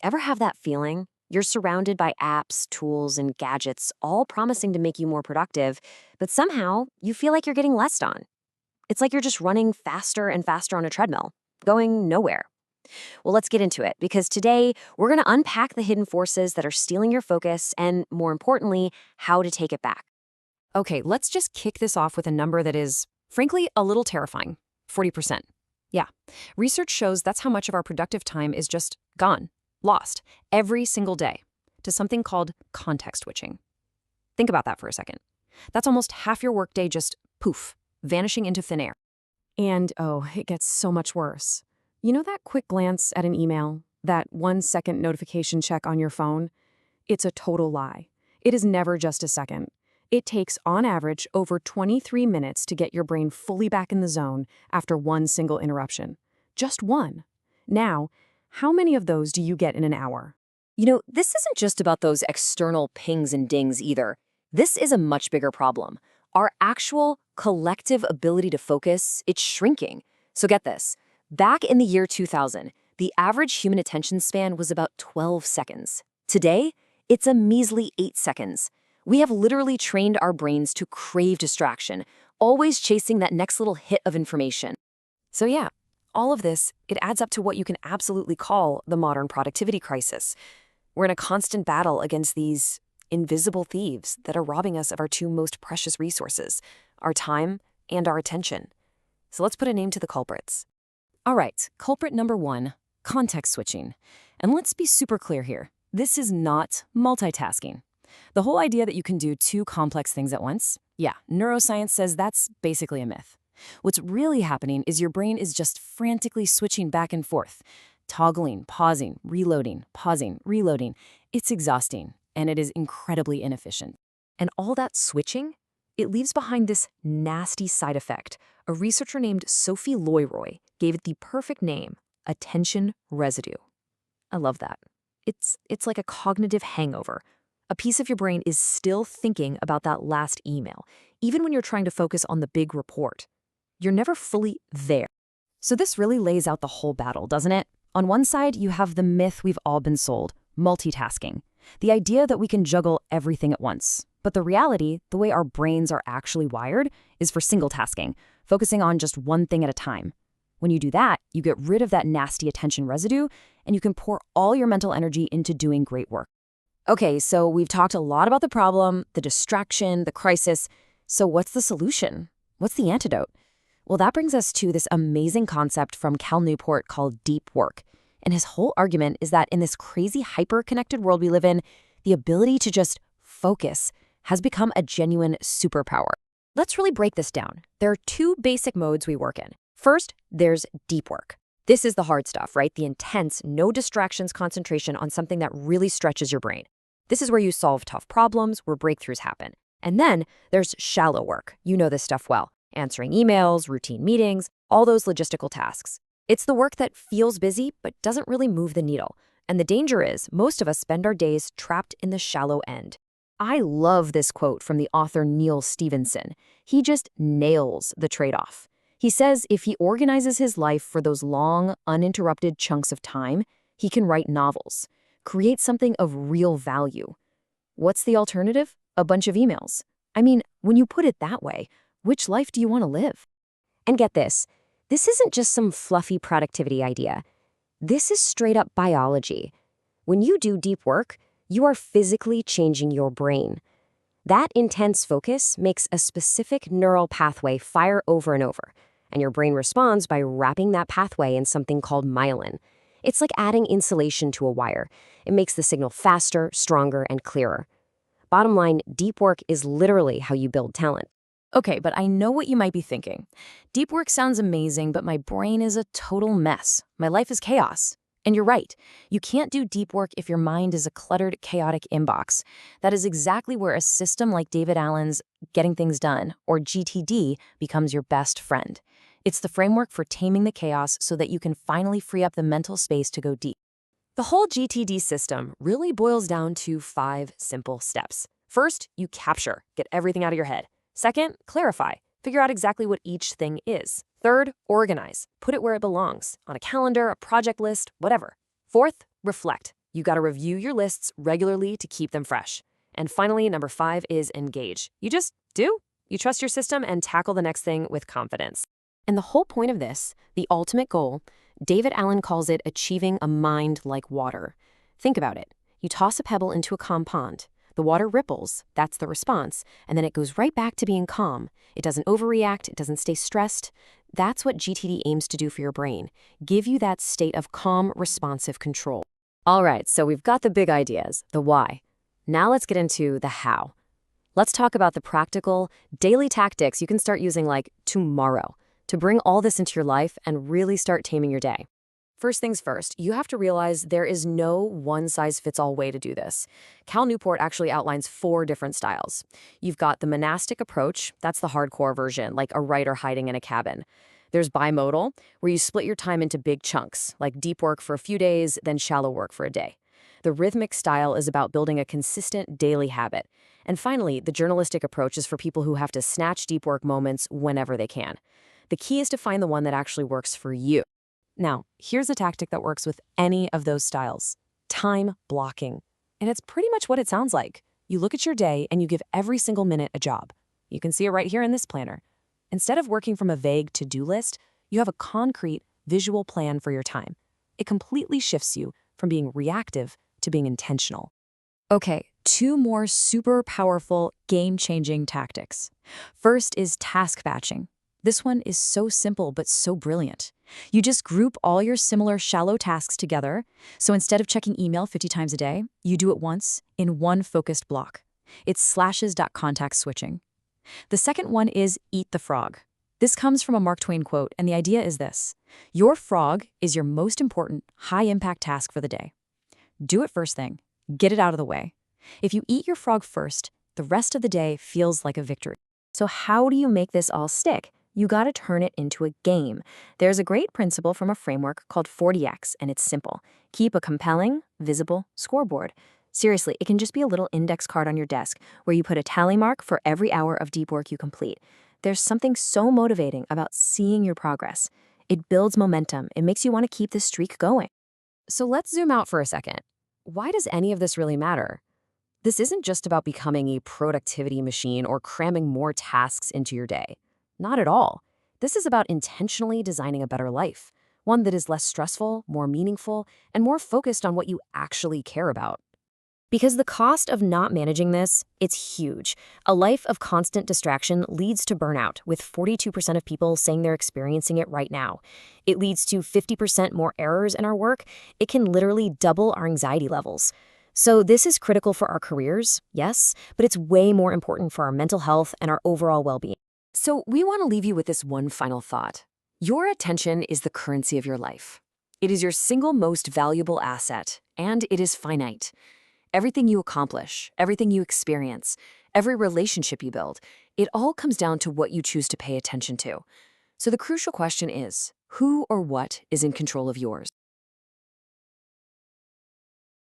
Ever have that feeling? You're surrounded by apps, tools, and gadgets, all promising to make you more productive, but somehow you feel like you're getting less done. It's like you're just running faster and faster on a treadmill, going nowhere. Well, let's get into it because today we're going to unpack the hidden forces that are stealing your focus and, more importantly, how to take it back. Okay, let's just kick this off with a number that is, frankly, a little terrifying. 40%. Yeah, research shows that's how much of our productive time is just gone, lost, every single day, to something called context switching. Think about that for a second. That's almost half your workday just poof, vanishing into thin air. And oh, it gets so much worse. You know that quick glance at an email, that 1-second notification check on your phone? It's a total lie. It is never just a second. It takes, on average, over 23 minutes to get your brain fully back in the zone after one single interruption. Just one. Now, how many of those do you get in an hour? This isn't just about those external pings and dings either. This is a much bigger problem. Our actual collective ability to focus, it's shrinking. So get this. Back in the year 2000, the average human attention span was about 12 seconds. Today, it's a measly 8 seconds. We have literally trained our brains to crave distraction, always chasing that next little hit of information. So yeah, all of this, it adds up to what you can absolutely call the modern productivity crisis. We're in a constant battle against these invisible thieves that are robbing us of our two most precious resources, our time and our attention. So let's put a name to the culprits. All right, culprit number 1, context switching. And let's be super clear here. This is not multitasking. The whole idea that you can do two complex things at once, yeah, neuroscience says that's basically a myth. What's really happening is your brain is just frantically switching back and forth, toggling, pausing, reloading, pausing, reloading. It's exhausting, and it is incredibly inefficient. And all that switching, it leaves behind this nasty side effect. A researcher named Sophie Loyroy gave it the perfect name, attention residue. I love that. It's like a cognitive hangover. A piece of your brain is still thinking about that last email, even when you're trying to focus on the big report. You're never fully there. So this really lays out the whole battle, doesn't it? On one side, you have the myth we've all been sold, multitasking. The idea that we can juggle everything at once. But the reality, the way our brains are actually wired, is for single tasking, focusing on just one thing at a time. When you do that, you get rid of that nasty attention residue, and you can pour all your mental energy into doing great work. Okay, so we've talked a lot about the problem, the distraction, the crisis. So what's the solution? What's the antidote? Well, that brings us to this amazing concept from Cal Newport called deep work. And his whole argument is that in this crazy hyper-connected world we live in, the ability to just focus has become a genuine superpower. Let's really break this down. There are two basic modes we work in. First, there's deep work. This is the hard stuff, right? The intense, no distractions concentration on something that really stretches your brain. This is where you solve tough problems, where breakthroughs happen. And then there's shallow work. You know this stuff well. Answering emails, routine meetings, all those logistical tasks. It's the work that feels busy but doesn't really move the needle. And the danger is most of us spend our days trapped in the shallow end. I love this quote from the author Neil Stephenson. He just nails the trade-off. He says if he organizes his life for those long, uninterrupted chunks of time, he can write novels, create something of real value. What's the alternative? A bunch of emails. I mean, when you put it that way, which life do you want to live? And get this isn't just some fluffy productivity idea. This is straight up biology. When you do deep work, you are physically changing your brain. That intense focus makes a specific neural pathway fire over and over, and your brain responds by wrapping that pathway in something called myelin. It's like adding insulation to a wire. It makes the signal faster, stronger, and clearer. Bottom line, deep work is literally how you build talent. Okay, but I know what you might be thinking. Deep work sounds amazing, but my brain is a total mess. My life is chaos. And you're right. You can't do deep work if your mind is a cluttered, chaotic inbox. That is exactly where a system like David Allen's Getting Things Done, or GTD, becomes your best friend. It's the framework for taming the chaos so that you can finally free up the mental space to go deep. The whole GTD system really boils down to 5 simple steps. First, you capture, get everything out of your head. Second, clarify, figure out exactly what each thing is. Third, organize, put it where it belongs, on a calendar, a project list, whatever. Fourth, reflect. You got to review your lists regularly to keep them fresh. And finally, number 5 is engage. You just do. You trust your system and tackle the next thing with confidence. And the whole point of this, the ultimate goal, David Allen calls it achieving a mind like water. Think about it. You toss a pebble into a calm pond. The water ripples, that's the response, and then it goes right back to being calm. It doesn't overreact, it doesn't stay stressed. That's what GTD aims to do for your brain, give you that state of calm, responsive control. All right, so we've got the big ideas, the why. Now let's get into the how. Let's talk about the practical, daily tactics you can start using like tomorrow to bring all this into your life and really start taming your day. First things first, you have to realize there is no one-size-fits-all way to do this. Cal Newport actually outlines 4 different styles. You've got the monastic approach, that's the hardcore version, like a writer hiding in a cabin. There's bimodal, where you split your time into big chunks, like deep work for a few days, then shallow work for a day. The rhythmic style is about building a consistent daily habit. And finally, the journalistic approach is for people who have to snatch deep work moments whenever they can. The key is to find the one that actually works for you. Now, here's a tactic that works with any of those styles. Time blocking. And it's pretty much what it sounds like. You look at your day and you give every single minute a job. You can see it right here in this planner. Instead of working from a vague to-do list, you have a concrete, visual plan for your time. It completely shifts you from being reactive to being intentional. Okay, 2 more super powerful, game-changing tactics. First is task batching. This one is so simple but so brilliant. You just group all your similar shallow tasks together, so instead of checking email 50 times a day, you do it once in one focused block. It's slashes.contact switching. The second one is eat the frog. This comes from a Mark Twain quote, and the idea is this. Your frog is your most important, high-impact task for the day. Do it first thing. Get it out of the way. If you eat your frog first, the rest of the day feels like a victory. So how do you make this all stick? You got to turn it into a game. There's a great principle from a framework called 40X, and it's simple. Keep a compelling, visible scoreboard. Seriously, it can just be a little index card on your desk where you put a tally mark for every hour of deep work you complete. There's something so motivating about seeing your progress. It builds momentum. It makes you want to keep this streak going. So let's zoom out for a second. Why does any of this really matter? This isn't just about becoming a productivity machine or cramming more tasks into your day. Not at all. This is about intentionally designing a better life, one that is less stressful, more meaningful, and more focused on what you actually care about. Because the cost of not managing this, it's huge. A life of constant distraction leads to burnout, with 42% of people saying they're experiencing it right now. It leads to 50% more errors in our work. It can literally double our anxiety levels. So this is critical for our careers, yes, but it's way more important for our mental health and our overall well-being. So we want to leave you with this one final thought. Your attention is the currency of your life. It is your single most valuable asset, and it is finite. Everything you accomplish, everything you experience, every relationship you build, it all comes down to what you choose to pay attention to. So the crucial question is, who or what is in control of yours?